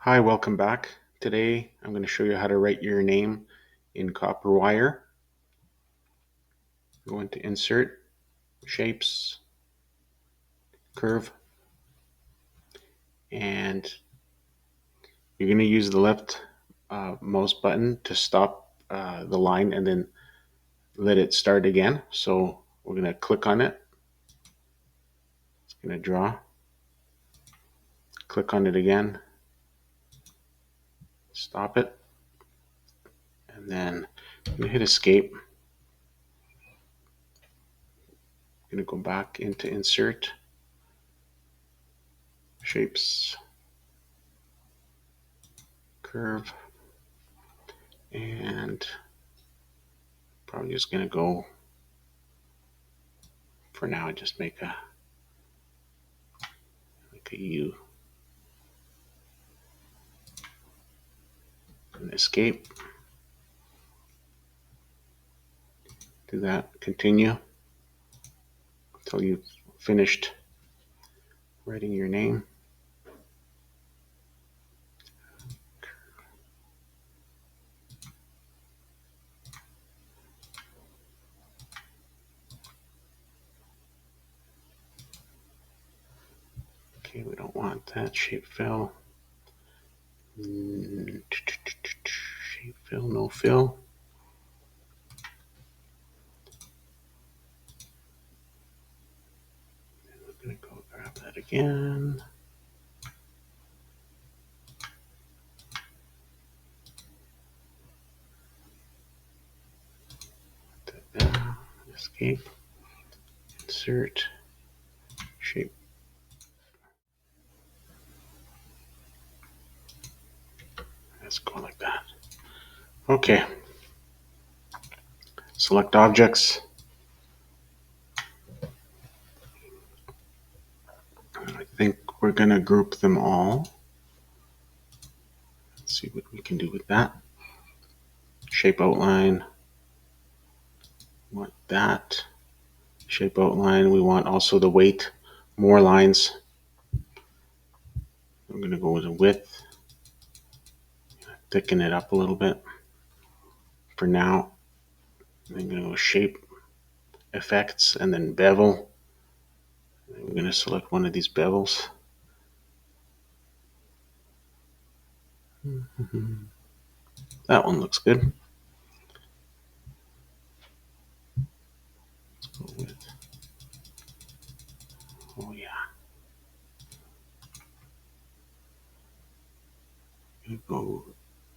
Hi, welcome back. Today I'm going to show you how to write your name in copper wire. Go into Insert, Shapes, Curve, and you're going to use the left mouse button to stop the line and then let it start again. So we're going to click on it. It's going to draw. Click on it again. Stop it. And then I'm going to hit Escape. I'm going to go back into Insert, Shapes, Curve, and probably just going to go, for now, just make a U. And escape. Do that. Continue until you've finished writing your name. Okay, we don't want that. Shape fill. Shape fill, no fill. We're going to go grab that again. Escape. Insert. Shape. Let's go like that. Okay. Select objects. I think we're going to group them all. Let's see what we can do with that. Shape outline. We want that. Shape outline. We want also the weight. More lines. I'm going to go with a width. Thicken it up a little bit. For now, I'm going to go shape, effects, and then bevel. I'm going to select one of these bevels. That one looks good. Let's go with, oh yeah. Go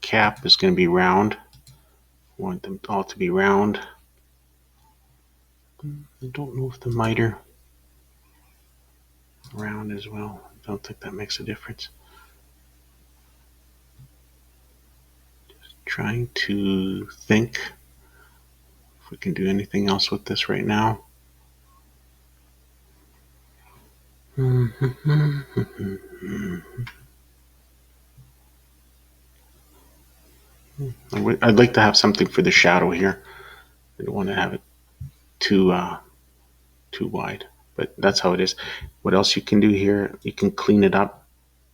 cap is going to be round. I want them all to be round. I don't know if the miter round as well. I don't think that makes a difference. Just trying to think if we can do anything else with this right now. I'd like to have something for the shadow here. I don't want to have it too wide, but that's how it is. What else you can do here? You can clean it up.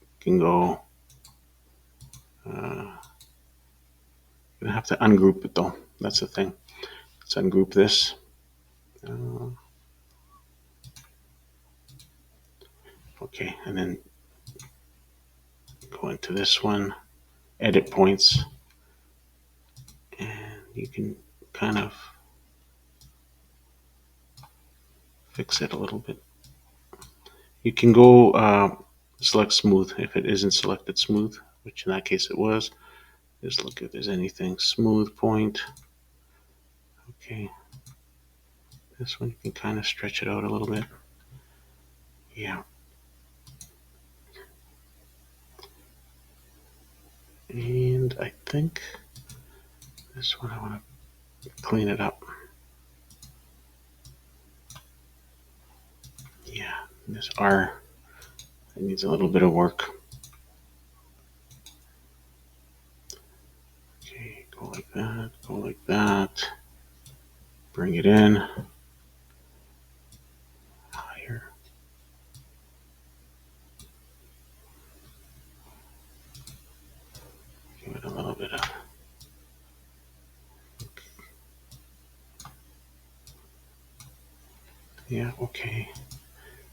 You can go. You have to ungroup it though. That's the thing. Let's ungroup this. Okay, and then go into this one. Edit points, and you can kind of fix it a little bit. You can go select smooth if it isn't selected smooth, which in that case it was. Just look if there's anything smooth point. Okay, this one you can kind of stretch it out a little bit. Yeah. And I think this one I want to clean it up. Yeah, this R, it needs a little bit of work. Okay, go like that, go like that. Bring it in. Higher. Yeah, okay.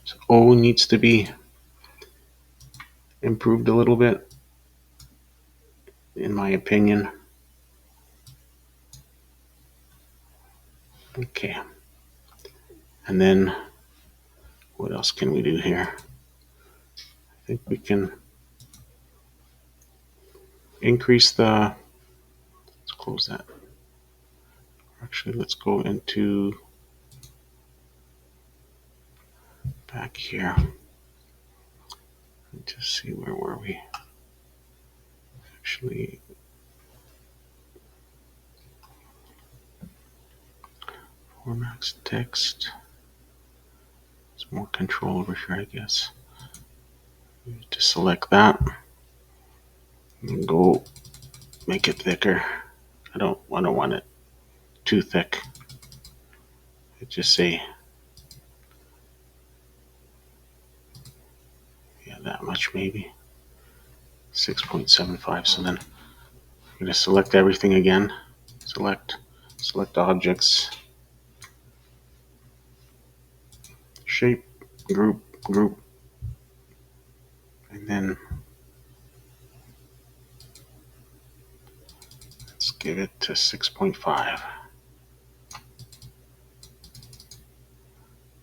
So O needs to be improved a little bit, in my opinion. Okay. And then what else can we do here? I think we can increase the, let's close that. Actually, let's go into back here. Just see, where were we? Actually, formats text. There's more control over here, I guess. Just select that and go make it thicker. I don't want it too thick. It just say, yeah, that much maybe. 6.75. So then I'm going to select everything again. Select objects, shape, group, and then let's give it to 6.5.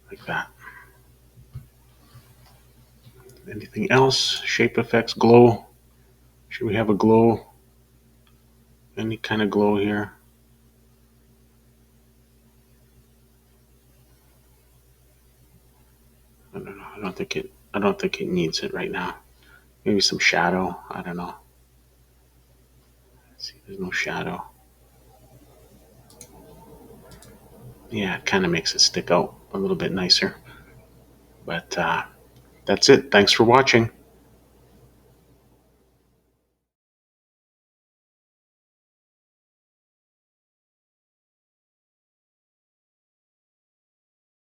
Like that. Anything else? Shape effects, glow. Should we have a glow? Any kind of glow here? I don't know. I don't think it needs it right now. Maybe some shadow. I don't know. Let's see, there's no shadow. Yeah, it kind of makes it stick out a little bit nicer. But that's it. Thanks for watching.